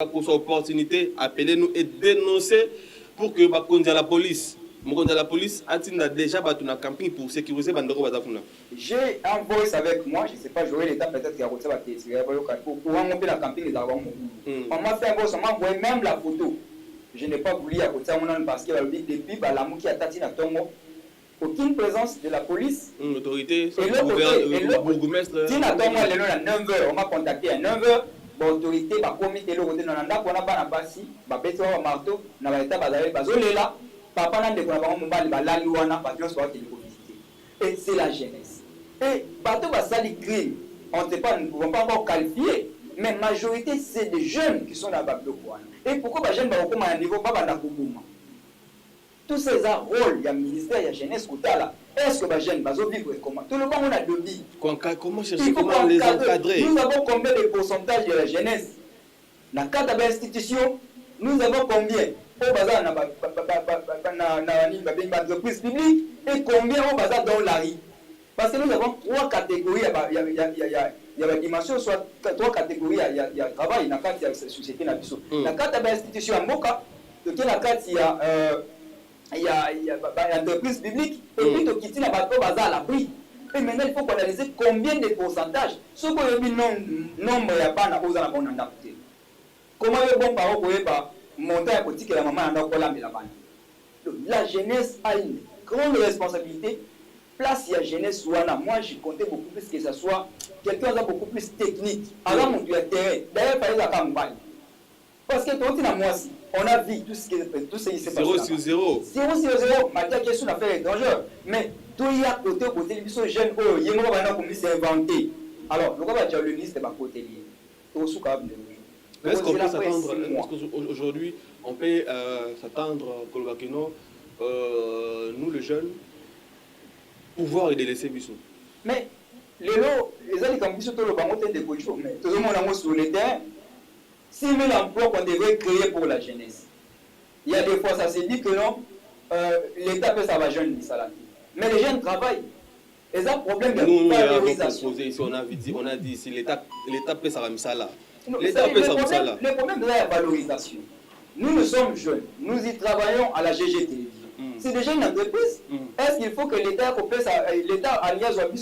pour cette opportunité, appelez-nous et dénoncer pour que la police a déjà battu un camping pour sécuriser Bandoro Bazafuna. J'ai un voice avec moi, je ne sais pas, j'aurai l'état peut-être qu'il y a pour remonter la camping les avant. On m'a fait un voice, on m'a envoyé même la photo. Je n'ai pas voulu à côté parce que depuis l'amour qui a tati na Tongo, aucune présence de la police. L'autorité, le bourgmestre. Tina Tongo, elle est à 9h, on m'a contacté à 9h. L'autorité va commettre le côté dans la on a pas basi, va péter au marteau, na va état bazale bazolela, papa n'a de quoi va mobile ba la luana patron soit qui visiter. Et c'est la jeunesse. Et bateau va sali crime, on ne pouvons pas encore qualifier, mais majorité c'est des jeunes qui sont dans Babdo. Et pourquoi les jeunes vont au niveau pas dans Koubouma? Tous ces rôles, il y a ministère, il y a jeunesse Koutala. Est-ce que les jeunes vont vivre comment? Tout le monde a de vie. Comment chercher comment les encadrer? Nous avons combien de pourcentage de la jeunesse? Dans le cadre de l'institution, nous avons combien au bazar dans l'entreprise publique et combien au bazar dans la rue? Parce que nous avons trois catégories. Il y a la dimension, soit trois catégories. Il y a travail, dans la société. Dans le cadre de l'institution, il y a l'entreprise publique et puis il y a le bazar à l'abri. Et maintenant, il faut analyser combien de pourcentages. Ce qu'on a vu, nombre de gens qui ont été adaptés. Comment les bons parents peuvent monter à côté que la maman a encore la jeunesse a une grande responsabilité. Place il y a jeunesse, moi je comptais beaucoup plus que ce soit quelqu'un qui a beaucoup plus technique. Alors, mon terrain. D'ailleurs, il fallait la campagne. Parce que quand on a vu tout ce qui s'est passé. 0 sur 0. 0 sur 0, malgré que c'est une affaire étrangère. Mais tout y a côté, les jeunes, il y a un moment s'est inventé. Alors, le gars va le ministre de ma côté. Est-ce qu'on peut s'attendre, aujourd'hui, on peut s'attendre, nous les jeunes, pouvoir aider les services? Mais les gens, comme tout le monde est débauché, mais tout le monde est sur le terrain. Si l'emploi qu'on devrait créer pour la jeunesse, il y a des fois, ça se dit que non, l'État peut ça va jeune les salariés. Mais les jeunes travaillent. Et ça, problème de valorisation. On a dit si l'État peut ça va ça là. L'État peut ça là. Le problème de la valorisation. Nous sommes jeunes, nous y travaillons à la GGT. C'est déjà une entreprise. Est-ce qu'il faut que l'État alliage à même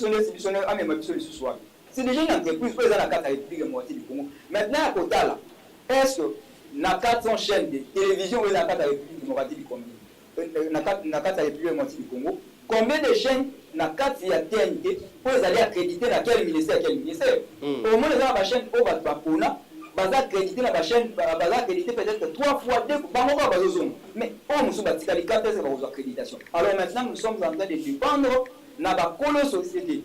ce soir? C'est déjà une entreprise pour les gens de la République de moitié du Congo. Maintenant, à côté là, est-ce que dans 400 chaînes de télévision ou dans la République démocratique du Congo, dans la République de moitié du Congo, combien de chaînes dans 4 il y a TNT pour les aller accréditer dans quel ministère? Au moins, les gens de la chaîne au Batpapona, baza accrédité dans la chaîne, baza accrédité peut-être 3 fois 2, mais on nous a dit qu'il y a 4 accréditations. Alors maintenant, nous sommes en train de dépendre dans la colo société.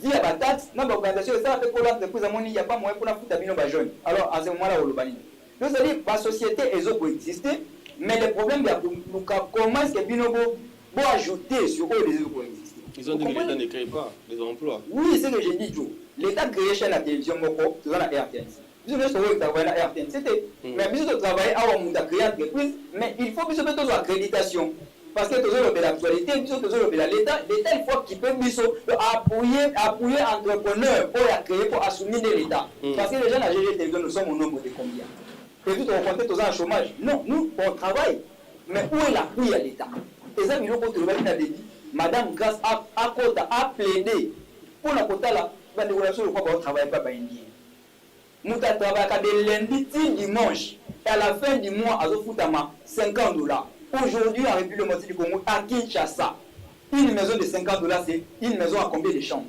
Via la taxe, dans l'organisation, ça fait pour l'entreprise, il n'y a pas moyen pour la foutre à jeune. Alors, à ce moment-là, on le bannit. Donc, c'est-à-dire la société, elle peut exister, mais le problème, c'est comment est-ce que Binobo peut ajouter sur eux les autres pour exister. Ils ont dit que l'État ne crée pas des emplois. Oui, c'est ce que j'ai dit, Joe. L'État crée chez la télévision, c'est dans la RTNC. Nous avons travaillé à la RTNC, mais nous avons travaillé à la entreprise, mais il faut que nous ayons l'accréditation. Parce que toujours l'actualité, toujours l'État, il faut qu'il puisse appuyer entrepreneurs pour la créer, pour assumer l'État. Parce que les gens à GGT, nous sommes au nombre de combien? Et tout on compte tous en chômage. Non, nous, on travaille. Mais où est l'appui à l'État? Et ça, Madame Grasse a plaidé pour la quota là, la décoration, on ne travaille pas indien. Nous travaillons de lundi à dimanche. Et à la fin du mois, à Zofoutama, $50. Aujourd'hui, en République démocratique du Congo, à Kinshasa, une maison de $50, c'est une maison à combien de chambres?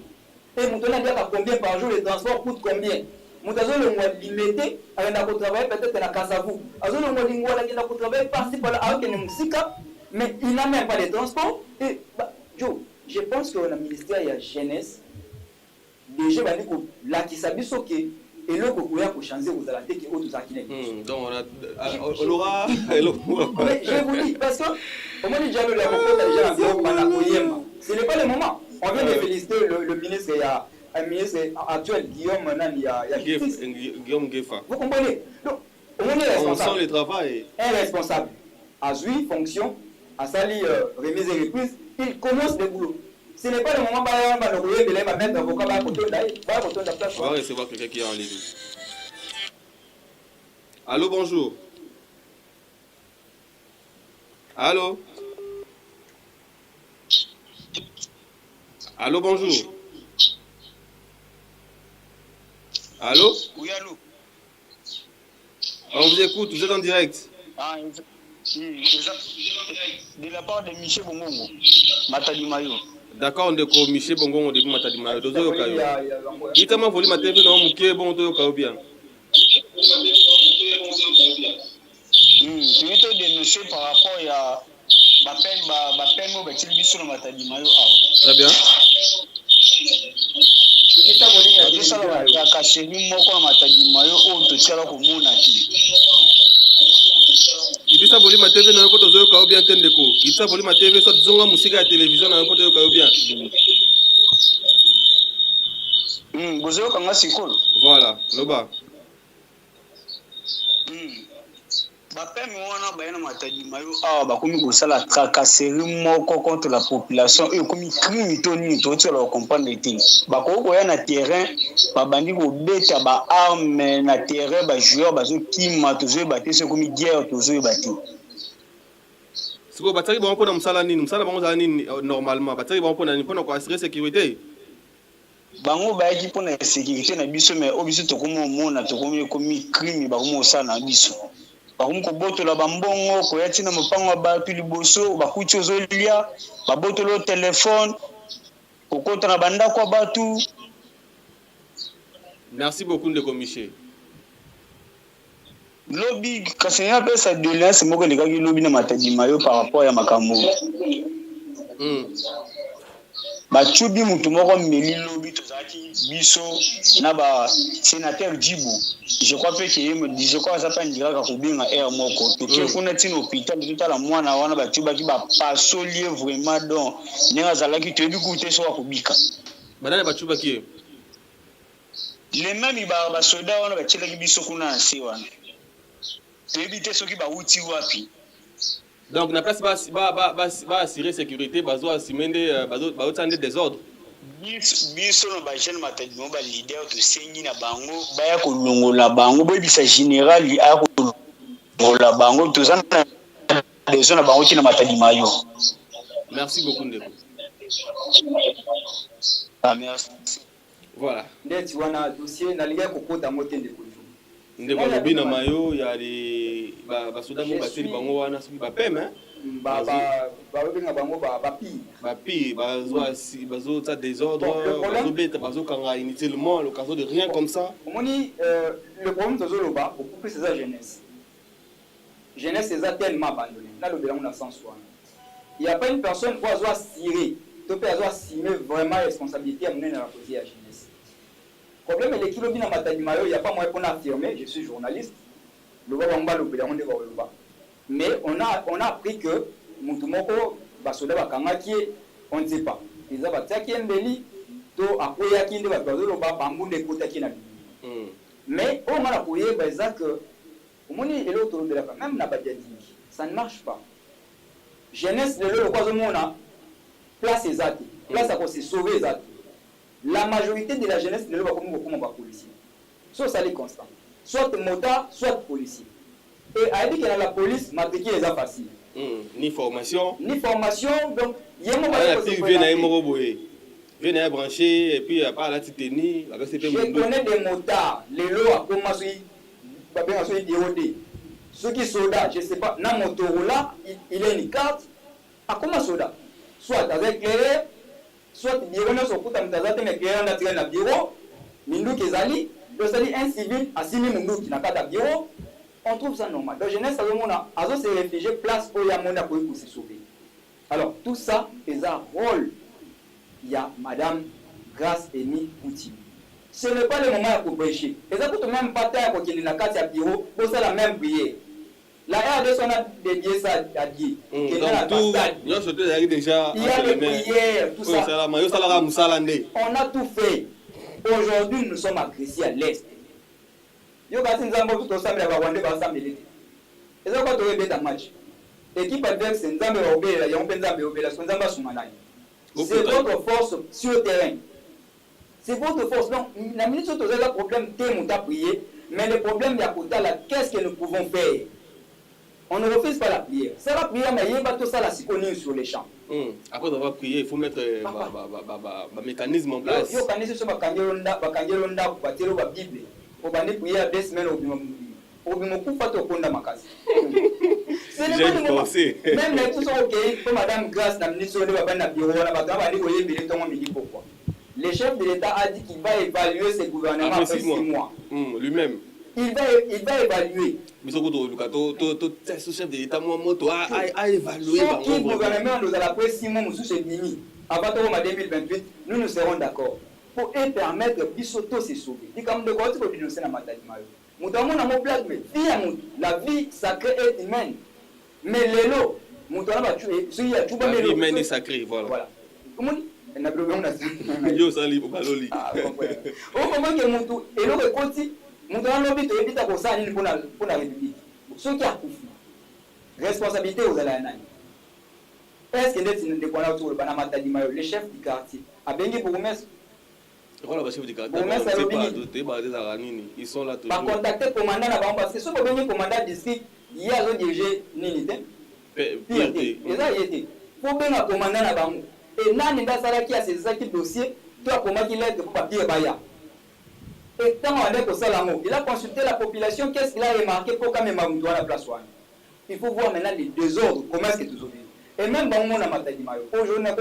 Et nous tenons à dire à combien par jour, les transports coûtent combien? Nous avons le mois limité, avec un travail peut-être à Kassavou. Nous avons le mois limité, avec un travail par-ci, par-là, avec un Moussika, mais il n'a même pas de transport. Et, Joe, je pense que le ministère de la Jeunesse, déjà, là, qui s'habille sur qui et là, vous pouvez changer aux alentés qui autres acquis. Donc, on aura. Mais je vous dis, parce que, au moins, déjà, ce n'est pas le moment. On vient de féliciter le ministre, il y a un ministre actuel, Guillaume Gefa. Vous comprenez? Donc, on est responsable. On sent le travail. Un responsable, à jouir, fonction, à salir, remise et reprise, il commence le boulot. Ce n'est pas le moment de mettre avocat à côté de la place. On va recevoir quelqu'un qui est en ligne. Allô, bonjour. Allô. Allô, bonjour. Allô. Oui, allô. On vous écoute, vous êtes en direct. Ah, de la part de Michel Bongongo, Matadi Mayo. D'accord, on est Michel Bongongo depuis Matadi Mayo. Dozo yokayo. Itama voli ma TV na muke bon to yokayo bien. Tu veux dénoncer par rapport à ma peine au Betty sur le Matadi Mayo. Très bien. Ça va cacher moko Matadi Mayo o to tiala ko mona ti. Kitisa voli ma TV na yoko tozo yokayo bien tendeko. Kitisa voli ma TV soit zonga musika ya télévision na yoko to yokayo bien. Bozo kanga sikolo. Voilà, loba. Bapemi wana bayana Matadi Mayo bakomi kosala tracasserie moko contre la population et komi crime toni to tela comprendre te bako koya na terrain babandi ko beta ba arme na terrain ba joueur bazo kima tozo bate se komi guerre tozo bate Siko bataki ba mpona musala nini musala bango za nini normalement bataki ba mpona nini pona ko assurer sécurité bango bayaki mpona sécurité na biso mais obiso tokomi omona tokomi komi crime bakomi osala na biso bakomi kobotola bambongo koya ntina mopango ya bato liboso bakuti ozolia babotolo telefone kokota na bandako ya bato. Merci beaucoup ndeko Michel. Lobi kasi ya pesa doléance moko elekaki lobi na Matadi Mayo par rapport ya makambo bacubi mutu moko meli lobi tozalaki biso na ba sénateur Djibo je crois aza pa ndiraka kobenga air moko toke kuna ntina hôpital totala mwana wana batubaki bapasolie vraiment donc ndenge azalaki toyebi kute so akobika banani bacubaki le même basoda wana batielaki biso kuna na se wana toyebi te soki bauti wapi. Donc na place ba assurer sécurité bazo asimende bazo tande désordre biso no ba jeune Matadi Mayo ba leader to sengi na bango baya ko longola bango boyebisa général a ko longola bango to zana des zones bango ki na Matadi Mayo. Merci beaucoup ndeko. Merci. Voilà. Ndeti wana dossier na liga kokota mote ndeko. Ndeko lobi na Mayo ya les basoda mo bateli bango wana soki bapeme babenga bango bapi bazo ta désordre bazo beta bazo kanga inutilement l'occasion de rien comme ça. Omoni le problème de Zoloba beaucoup plus c'est la jeunesse est tellement abandonnée là le bilan na sens wana il y a pas une personne qui doit assurer to peut assumer vraiment responsabilité à mener dans la cause de la jeunesse. Problème est l'équipe de Matadi Mayo, il n'y a pas moyen pour affirmer, je suis journaliste. Mais on a appris que Moutoumoko, Basoda Bakangaki, on ne sait pas. Ils ont attaqué un délit, to apoyaki de Bazoloba, Bambou de Kotaki na. Mais on a appuyé que Omoni et l'autre de la même n'a pas dit ça ne marche pas. Jeunesse de l'eau, quoi place les actes, place à se sauver les actes. La majorité de la jeunesse ne va pas comme policier. Soit ça est constant. Soit motard, soit policier. Et a dit que dans la police, matriquer les a facile. Ni formation. Donc, il y a un moment à brancher et puis à part la titanie. Je connais des motards. Les lots à commencer. Ceux qui sont là, je ne sais pas, dans Motorola, il a une carte. À comment soda? Soit avec éclairé, soit bureau na sokuta mtazate meklera na tirana na bureau minduki ezali dosali un civil asimi munduki na kata bureau on trouve ça normal. Donc jeunesse azomona azo se réfugier place où ya monde pour se sauver. Alors tout ça est un rôle. Il y a madame Grace Emi Pouti. Ce n'est pas le moment pour prêcher. Et ça coûte même pas temps pour qu'il na kata bureau pour ça la même prière. La RDC on a dédié ça à Dieu. Donc tout, déjà il y a les prières, tout ça. On a tout fait. Aujourd'hui, nous sommes agressés à l'Est. Yo gasi nzambo tout ensemble ya Rwanda ba ensemble l'été. Et ça quoi tu veux match. Équipe adverse nzambe ba obela, ya mpenza nzambe obela, so nzamba sumalai. C'est votre force sur le terrain. C'est votre force. Donc, la minute où tu as un problème, tu as prié. Mais le problème, là, qu'est-ce que nous pouvons faire? On ne refuse pas la prière. C'est la prière, mais il y a tout ça, la psychonie sur les champs. Après avoir prié, il faut mettre un mécanisme en place. Il y a un mécanisme en place. Il y a un mécanisme en Bible. Il y a prié 2 semaines au même les tous ok, comme Madame Grace n'a mis sur le bureau, le chef de l'État a dit qu'il va évaluer ses gouvernements après 6 mois. Lui-même. Il va évaluer. Mais ce chef de l'État a évalué. Si le gouvernement nous a après 6 mois, avant 2028, nous nous serons d'accord. Pour permettre que Bissoto se sauver. Il y a comme de quoi tu peux dénoncer la maladie. La vie sacrée est humaine. Mais l'élo, la vie humaine est sacrée, voilà. Comment Yo sali baloli. Au moment que mon élo est conti, mon lobby te évite à ça pour la République. Ceux qui a responsabilité aux Alanani. Est-ce que les décollants autour de Banamata Dimayo, le chef du quartier, a béni pour remettre. Ils sont là toujours. Par contacter le commandant là-bas, parce que si vous avez un commandant district, il y a un dirigé Ninité. Pire, et ça y était. Pour bien un commandant là-bas. Et Nani Dasala qui a ces dossiers, tu as comment qu'il aide pour papier Baya. Et tant on est pour ça l'amour, il a consulté la population, qu'est-ce qu'il a remarqué pour quand même à la place. Il faut voir maintenant les désordres, comment est-ce que tu as. Et même dans le monde à Matadimayo, aujourd'hui,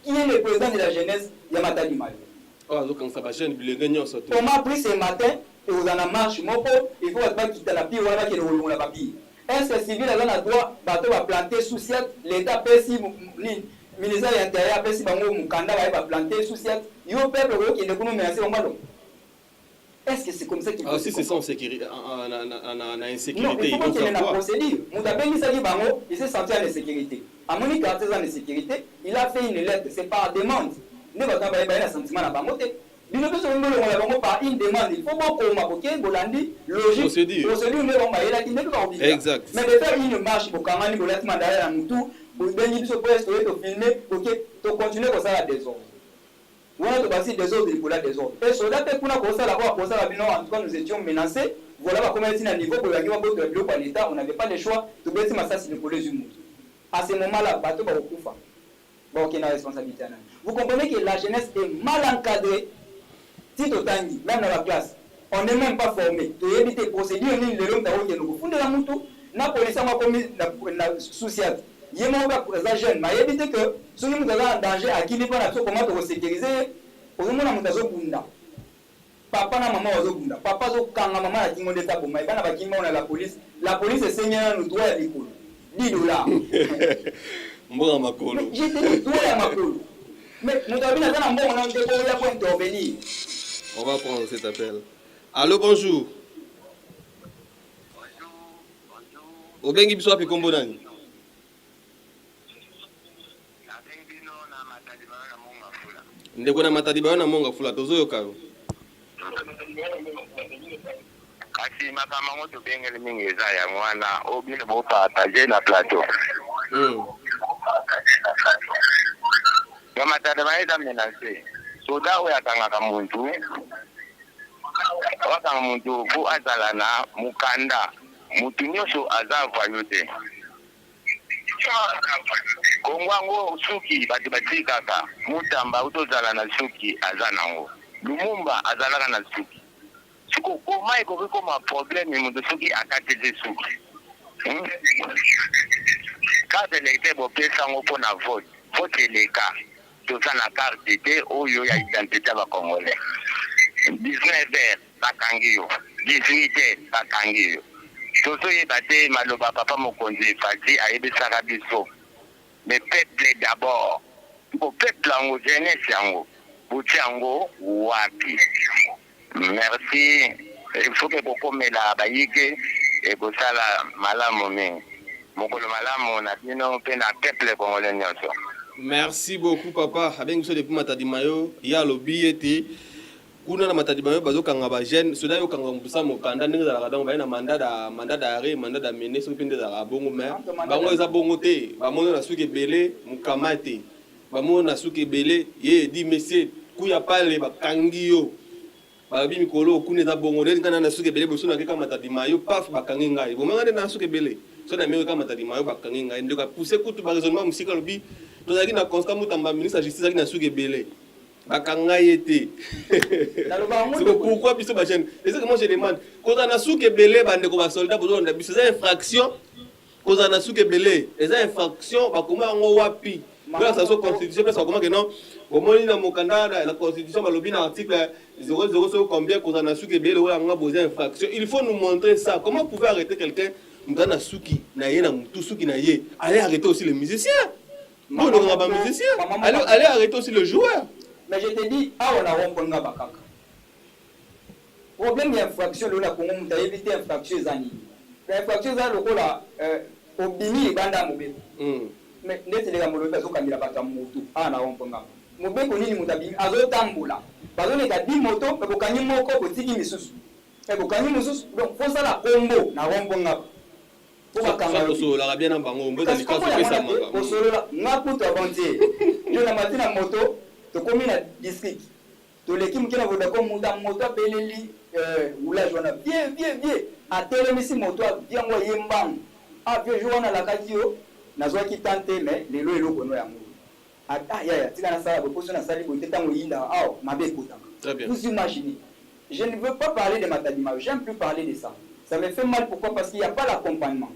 qui est le président de la jeunesse de Matadimayo? On m'a pris ce matin, et vous en avez marché, il faut pas quitter la pire, voilà qu'il y a le papier. Est-ce que civil a le droit de planter sous ciel, l'État peut si le ministère de l'Intérieur peut si Mukanda va planter sous ciel, il y a un peuple qui ne peut pas menacer au Malo. Est-ce que c'est comme ça qu'il faut? Si c'est ça en sécurité, en insécurité. Non, il faut qu'il y ait une procédure. Moutabengi Sali Bango, il s'est senti en insécurité. À Monique Artisan en insécurité, il a fait une lettre, c'est par demande. Ne va pas avoir un sentiment à Bangote. Il ne peut pas par une demande. Il faut pas qu'on m'a Bolandi, logique. Procédure, mais on va y aller, qui n'est pas obligé. Exact. Mais de faire une marche pour Kamani, pour l'être mandat à Moutou, pour venir se poser, pour filmer, pour continuer comme ça la désordre. On a passé des ordres pour la désordre. Et sur la tête, pour la ça, en tout cas, nous étions menacés. Voilà comment est-ce un niveau pour la guerre de l'État par l'État. On n'avait pas le choix de baisser ma sasse pour les humains. À ce moment-là, bateau va au Koufa. Bon, qui a la responsabilité. Vous comprenez que la jeunesse est mal encadrée. Si Totangi, même dans la classe, on n'est même pas formé. Tu évites les procédures, ni les longs tarots qui nous font de la moutou. La police a commis la sociale. Il y a un jeune, mais éviter que si nous sommes en danger, à qui n'est pas comment te sécuriser, au moment où nous sommes bunda. Papa na maman au bunda. Papa zo kanga maman a kingo d'état pour moi. Bana ba kingo na la police est seigneur nous doit l'école. $10. Moi ma colo. J'étais dit toi à ma colo. Mais nous avons bien un bon on a des pour intervenir. On va prendre cet appel. Allô, bonjour. Bonjour. Obengi biso api kombo nani? Ndeko na Matadimayo na monga fula tozoyoka yo. Kasi makambo to bengele mingi eza ya mwana obine bo partager na plateau. Kama Matadimayo da menacer. So da we atanga muntu. Wakanga muntu ku azala na mukanda. Mutu nyosho azava yote. Kongwango suki bati batikaka mutamba utozala na suki azanango lumumba azalaka na suki siko komai ko ma problème mutu suki akateze suki carte l'électeur bo pesa ngo pona vote leka tozana carte te oyo ya identité ba congolais 19h bakangiyo 18h bakangiyo Toto yebate maloba papa mokonzi fati ayebisaka biso. Mais peuple d'abord. Pour peuple ango jeunesse yango. Buti yango wapi. Merci. Il faut que beaucoup me la bayike et bosala malamu mingi. Mokolo malamu na bino pe na peuple congolais nyonso. Merci beaucoup papa. Avec so depuis Matadimayo, ya lobi ete kuna na Matadimayo bazokanga ba jeune soda yo kanga mpusa mokanda ndenge za la donc ba na mandat d'arrêt mandat d'amener so pinde za bongo mais bango eza bongo te ba mono na suki belé mukamate ba mono na suki belé ye di monsieur kuya pale ba kangi yo babi mikolo okune za bongo ndenge kana na suke bele boso na kaka matadi mayo paf bakangi ngai bomanga nde na suke bele so na meko kaka matadi mayo bakangi ngai ndeka pousser kutu ba raisonnement musika lobi tozaki na constant mutamba ministre de justice aki na suke bele bakanga yete c'est pourquoi biso ba jeune et c'est que moi je demande quand on a suke bele bande ko ba soldat bozo na biso c'est infraction quand on a suke bele les infractions ba koma ngo wapi la constitution parce comment que non au moins dans mon canada la constitution balobi na article 00 combien qu'on a suki bele wala nga besoin infraction il faut nous montrer ça comment vous pouvez arrêter quelqu'un mutana suki na ye na mutu suki na ye allez arrêter aussi les musiciens non on pas musiciens allez arrêter aussi le joueur mais je te dis ah on a romponga bakaka problème d'infraction là pour nous éviter infraction zani l'infraction za lokola obimi banda mobile mais ndetse les gamolo bazo kamila bata moto ana romponga mobeko nini mutabimi azotambola bazoleka 10 moto ekokanyi moko kotiki misusu ekokanyi misusu donc faut ça la combo na romponga pour bakanga so la bien en bango mboza likaso pesa manga ko solo na puto avantier yo na matina moto to komi na district to leki mukina voda ko muta moto apeleli oulage wana bien atelemisi moto bien ngo yembang a bien joana la kadio nazwaki tante mais lelo eloko no yango ya tika na sala boposo na sali boite tango yinda mabe ekotaka vous imaginez je ne veux pas parler de Matadima j'aime plus parler de ça me fait mal pourquoi parce qu'il n'y a pas l'accompagnement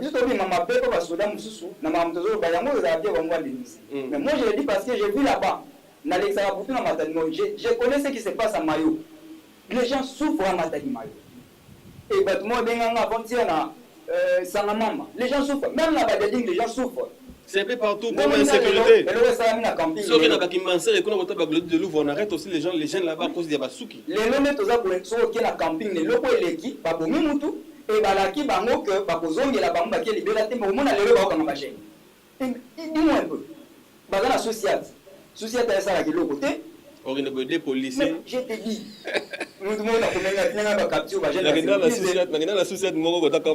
juste obi mama pepo basoda mususu na mama mtozo ba yango za bien wango dénoncer mais moi je le dis parce que j'ai vu là-bas na l'exa butu na Matadima je connais ce qui se passe à Mayo les gens souffrent à Matadima et battement benganga avant-hier na Sangamamba. Les gens souffrent. Même là-bas, les gens souffrent. C'est un peu partout, même l'insécurité. Ceux qui n'ont pas Kimbanser et qu'on a de Louvre, on arrête aussi les gens là-bas à cause des Basuki. Les noms tous ceux qui ont un camping, les locaux et les qui, pas pour Mimoutou, et Balaki, Bango, que Bakozong et la Bamba qui est libérée, mais au moins, elle est là comme un chien. Dis-moi un peu. Bazan la société. Société, ça, la qui est l'autre côté. Or, il y a des policiers. Je te dis. Nous demandons à capture. La société, moi, quand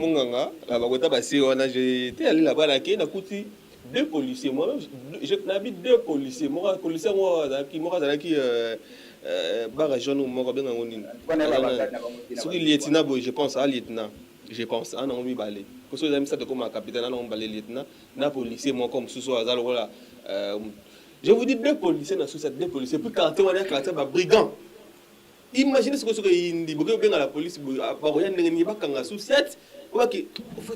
j'étais allé là-bas, deux policiers. Moi, j'habite deux policiers. Moi, policier, moi, qui barrage nous, moi, bien en ligne. Ce qui est lieutenant, je pense à lieutenant. Je pense à un homme balai. Parce que les amis, ça te comme un capitaine, un homme balai lieutenant. Na policier, moi, comme sous hasard, voilà. Je vous dis deux policiers dans la société, deux policiers, puis quand on a un brigand. Imaginez ce que c'est que vous avez la police, vous avez une société. En fait,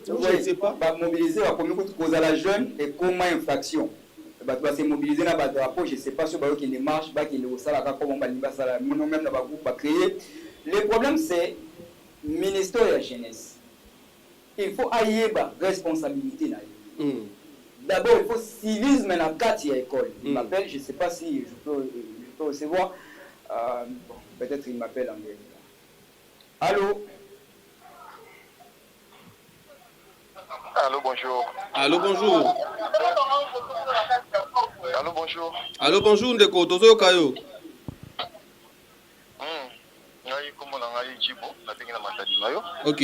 je ne sais pas. Mobiliser la communauté cause à la jeune et comment infraction. Tu vas se mobiliser dans le drapeau, je ne sais pas si il y a une marche, il y a une salle, comment on va même dans le groupe à créer. Le problème, c'est le ministère de la jeunesse. Il faut aller la responsabilité. D'abord, il faut civisme dans la 4e école. Il m'appelle, je ne sais pas si je peux recevoir. Peut-être il m'appelle en anglais. Allô? Allô, bonjour. Allô, bonjour. Allô, bonjour. Allô, bonjour, Ndeko, Tozo Kayo. Ok.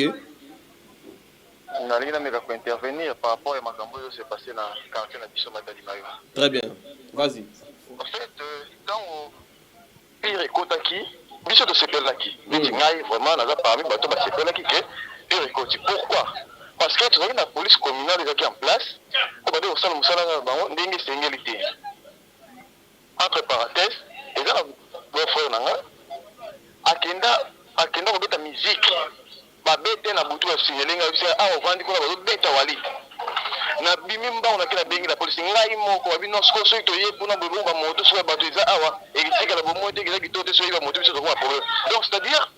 Je vais intervenir par rapport à Magambo qui s'est passé dans le quartier de Matadi Mayo. Très bien, vas-y. En fait, dans le pire écotaki, biso de sepelaki. Vraiment, on a parlé de bateau de sepelaki que pire écoti. Pourquoi? Parce que tu vois la police communale qui est en place, on va dire au sein de Moussala, on c'est égalité. Entre parenthèses, et là, mon frère Nanga, Akenda, on met la musique. Babete na butu asinyelenga bisa vandi ko ba beta wali na bimimba on a kila bengi la police ngai moko abi no sko so to ye puna bobu ba moto so ba tuiza awa e kitika la bomo te kila kitote so ba moto so ko problème donc c'est-à-dire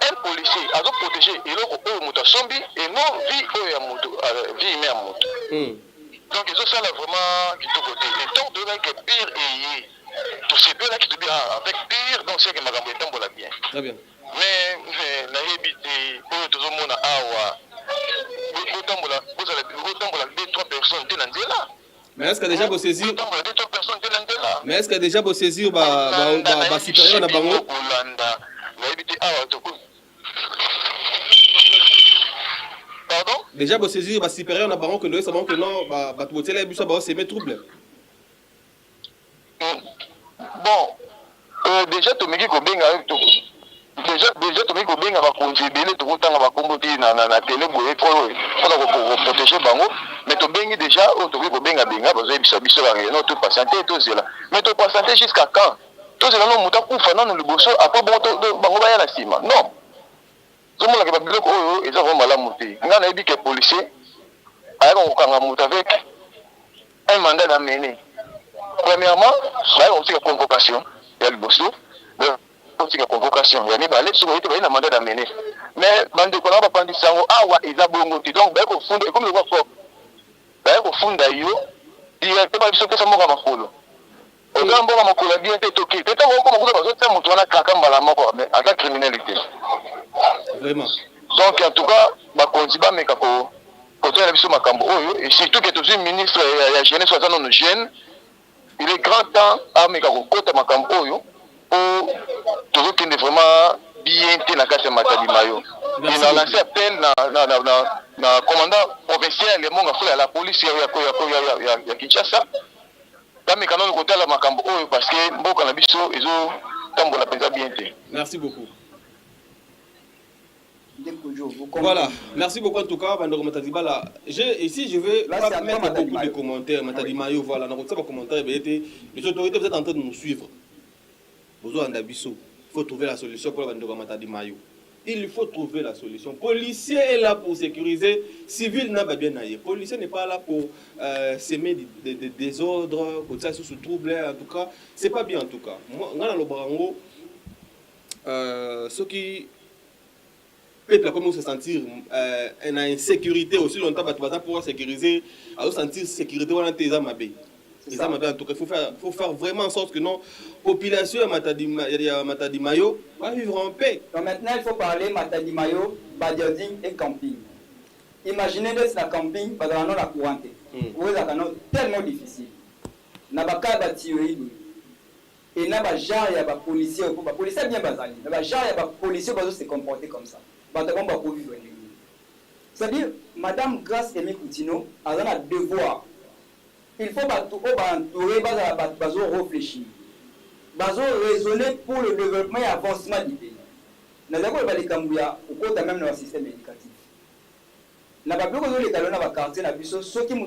un policier a doit protéger et l'autre au moto sombi et non vie au ya moto vie mais à moto donc ils ont ça là vraiment qui tout côté et donc de là que pire et tout ces deux là qui te bien avec pire donc c'est que magambo est tambola bien très bien. Mais la habité pour tout le monde awa vous allez 2-3 personnes là. Mais est-ce que déjà vous saisir mais est-ce que déjà vous saisir ba supérieur na bango pardon déjà vous saisir ba supérieur na bango que nous savons que non ba tout télé biso ba c'est mes troubles bon déjà to meki ko benga bakonzi ebele tokotanga bakombo te na tele boye mpona koprotege bango mais tobengi déjà oyo tokoki kobengabenga bazoyebisa biso no topatiente tozela mais topatiente jusqu'à quand tozela no moto akufa nano liboso apres bango baya na nsima non tomonaka babiloko oyo eza vraimen malamu te ngai nayebi ke policier ayaka kokanga moto avec un mandat d'amener premièrement bayaka kotika convocation ya liboso kotika convocation ya mibale soki oyete bayi na mandat d'amener mais bandeko na bapandisa yango awa eza bongo te donc baye kofunda ekomi lokwa fort baye kofunda yo directement biso pesa moko ya makolo oza mboka makolo ya bien te toki te ntango okoma kuta bazotia moto wana kaka mbala moko aza criminalité vraiment donc en tout cas bakonzi bameka kotoyela biso makambo oyo et surtout que tozwi ministre ya jeunesse aza nono jeune il est grand temps ameka kokota makambo oyo po tozokende vraiment bien te na kati ya Matadi Mayo et na lancé appel na commandant provincial Monga Fula ya la police ya Kinshasa bameka nono kotala makambo oyo parce que mboka na biso ezotambola mpenza bien te. Merci beaucoup. Voilà, merci beaucoup en tout cas. Ici, je vais pas mettre beaucoup de commentaires. Matadi Mayo, voilà, dans votre commentaire, les autorités, vous êtes en train de nous suivre. Il faut trouver la solution pour le Matadi Mayo. Il faut trouver la solution. Policier est là pour sécuriser, civil n'a pas bien aillé. Policier n'est pas là pour s'aimer des désordres, pour ça sous trouble. En tout cas, c'est pas bien en tout cas. Moi, dans le Barango, ce qui peuple comme se sentir en insécurité aussi longtemps pour pouvoir sécuriser, à sentir sécurité on a tes amabé. En tout cas, il faut faire vraiment en sorte que non population à Matadi Mayo va vivre en paix. Donc maintenant il faut parler Matadi Mayo, Badiading et camping. Imaginez que la camping pas dans la courante. Où est tellement difficile. N'a pas qu'à bâtir et n'a pas genre il y a pas policier ou pas policier bien basali. N'a pas genre il y a pas policier qui se comporter comme ça. C'est-à-dire, Madame Grace Aimé Coutinho a un devoir. Il faut entourer, réfléchir, raisonner pour le développement et l'avancement du pays. Nous avons des Cambouya au côté même dans le système éducatif. Nous avons beaucoup de gens dans le quartier, ceux qui sont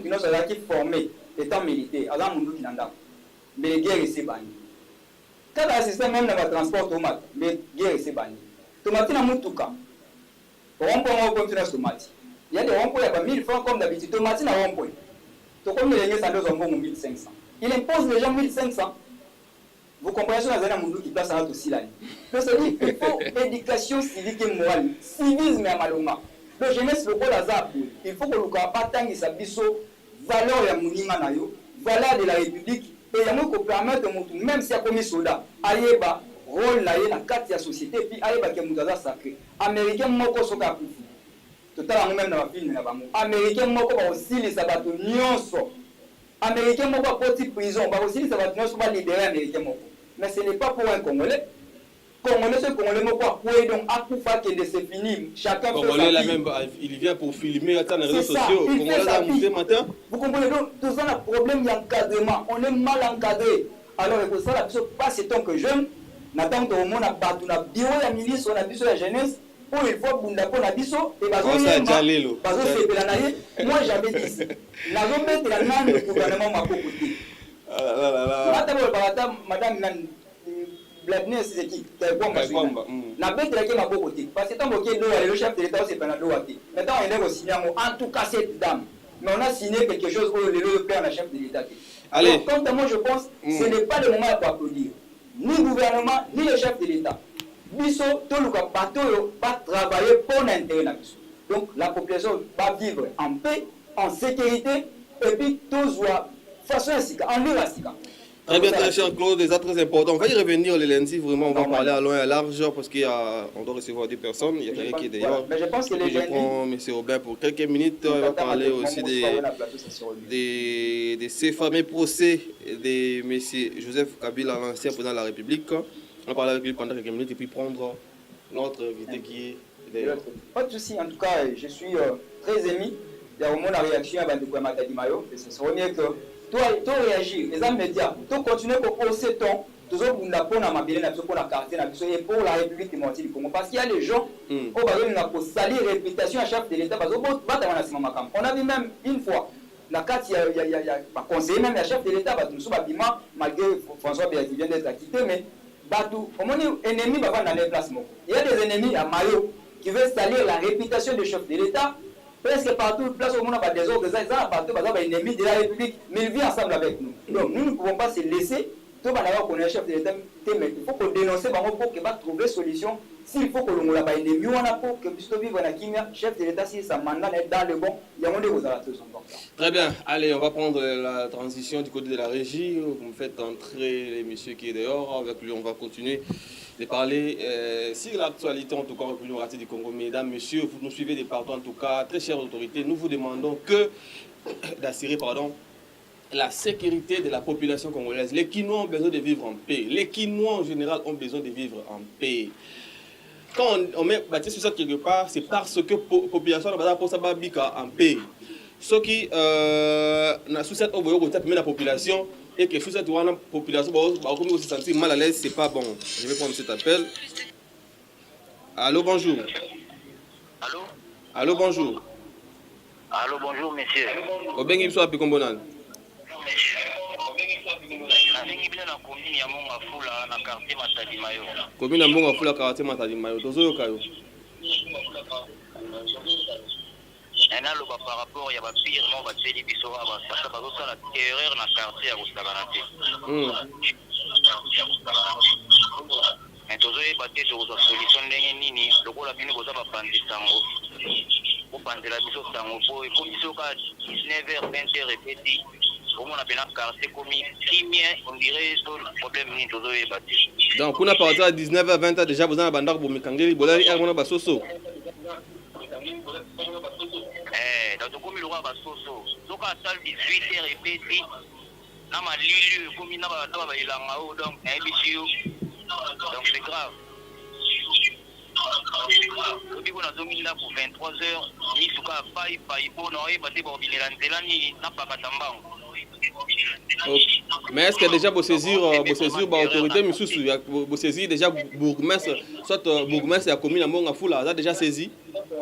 formés étant militaires, mais les guerres sont bannies. Quand le système même dans le transport automate, les guerres sont bannies. Tomate na mutuka. Rond-point au continent tomate. Il y a des ronds-points à 1000 francs comme d'habitude. Tomate na rond-point. To comme les gens ça doit 1500. Il impose les gens 1500. Vous comprenez ça dans un monde qui place à aussi là. Donc ça dit il faut éducation civique et morale, civisme à maloma. Le jeunesse le azap. Il faut que le pas tangi sa biso valeur ya muninga na yo, valeur de la République et il y a mo ko permettre même si a commis soldat, ayeba rôle na ye na kati ya société puis ayeba ke mudaza sacré américain moko soka kufi totala même na film na bango américain moko ba osilisa bato nyonso américain moko poti prison ba osilisa bato nyonso ba libérer américain moko mais ce n'est pas pour un congolais moko akoué donc akufa que de c'est fini chacun fait congolais là même il vient pour filmer attends les réseaux sociaux congolais là monter matin vous comprenez donc tout ça un problème d'encadrement on est mal encadré alors il faut ça la pas c'est tant que jeune n'attend au monde à battre na bureau ya ministre on a biso la jeunesse pour il faut bunda pour na biso et bazo sepela na ye moi j'avais dit nazo mettre la main du gouvernement makokoti madame nan Bladner c'est qui na bête la ke makokoti parce que tant que le chef de l'état c'est pas na doati maintenant il est signé en tout cas cette dame mais on a signé quelque chose où le père la chef de l'état. Allez comme moi je pense ce n'est pas le moment pour applaudir ni le gouvernement, ni le chef de l'État. Biso, tout le monde va travailler pour l'intérêt de la biso. Donc la population va vivre en paix, en sécurité, et puis tous voient façon ainsi, en lieu ainsi. Très bien, très cher Claude, c'est très important. On va y revenir le lundi, vraiment, on va parler à loin et à large, parce qu'on doit recevoir des personnes. Il y a quelqu'un qui est d'ailleurs. Mais je pense que je prends M. Robert pour quelques minutes. On va parler aussi de ces fameux procès de M. Joseph Kabila, l'ancien président de la République. On va parler avec lui pendant quelques minutes et puis prendre notre invité qui est d'ailleurs. Pas de souci, en tout cas, je suis très ému. Il y a au moins la réaction à Matadi Mayo. Ce serait mieux que. Toi réagir, les médias, toi continuer pour hausser ton toujours pour la mabile, pour la quartier, et pour la République démocratique du Congo. Parce qu'il y a des gens qui ont salir réputation à chef de l'État. On a vu même une fois, la carte, il y a conseiller, même le chef de l'État, malgré François Béatrice vient d'être acquitté, mais comme on est ennemi, il y a des ennemis à Mayo qui veulent salir la réputation du chef de l'État. Presque partout, place au monde, il y a des autres, ennemis de la République, mais ils vivent ensemble avec nous. Donc nous ne pouvons pas se laisser. Tout le monde connaît le chef de l'État, mais il faut qu'on dénonce pour qu'il va trouver solution. S'il faut que l'on ait des ennemi, on a pour que puisse vivre dans Kimia, chef de l'État, si ça mandat est dans le bon, il y a un des Très bien, allez, on va prendre la transition du côté de la régie. Vous me faites entrer les messieurs qui est dehors. Avec lui, on va continuer de parler sur l'actualité, en tout cas, République démocratique du Congo. Mesdames, messieurs, vous nous suivez de partout, en tout cas, très chères autorités, nous vous demandons d'assurer, la sécurité de la population congolaise. Les Kinois ont besoin de vivre en paix. Les Kinois en général ont besoin de vivre en paix. Quand on met sur ça quelque part, c'est parce que la population en paix. Ce qui sous cette la population et que sous cette population se sentir mal à l'aise, c'est pas bon. Je vais prendre cet appel. Allô, bonjour. Allô? Allô, bonjour. Allô, bonjour, monsieur. Au bien, il soit plus combonal. Commune à Mbonga Fula, quartier Matadi Mayo. Tozo Kayo. Par rapport à la pire, non, va te dire que ça va la terreur dans le quartier à Gustavanate. Mais tozo est battu sur la solution de Nini, le rôle à Bino Goza va prendre du temps. Pour prendre la mission de temps, pour commission à 19h, 20h répété. Au moins, on a bien quartier commis si bien, on dirait que le problème ni tozo est battu. Donc, on a parti à 19h, 20h, déjà besoin de bandar pour me kangeli, bolari, on a basoso. Donc, comme il aura basoso, donc à 18h répété, na malilu comme il n'a pas donc donc c'est grave. Depuis qu'on a dominé là pour 23h, ni souka paille pour n'aurait pas été ni n'a pas katamba. Mais est-ce que déjà vous saisir l'autorité, mais vous saisir déjà bourgmestre, soit bourgmestre a commis la Mbonga Fula, a déjà saisi? Bon,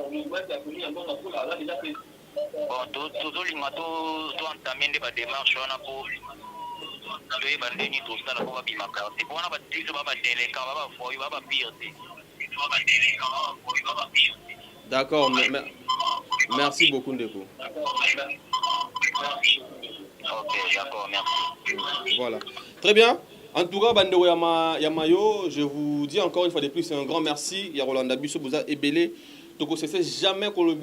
tout le monde doit entamer des démarches pour d'accord, merci beaucoup, Ndeko. Ok, d'accord, merci. Voilà. Très bien. En tout cas, Bando Yamayo, je vous dis encore une fois de plus, un grand merci. Il y a Rolanda Bisso, Bouza et Belé. Donc, on ne sait jamais qu'on le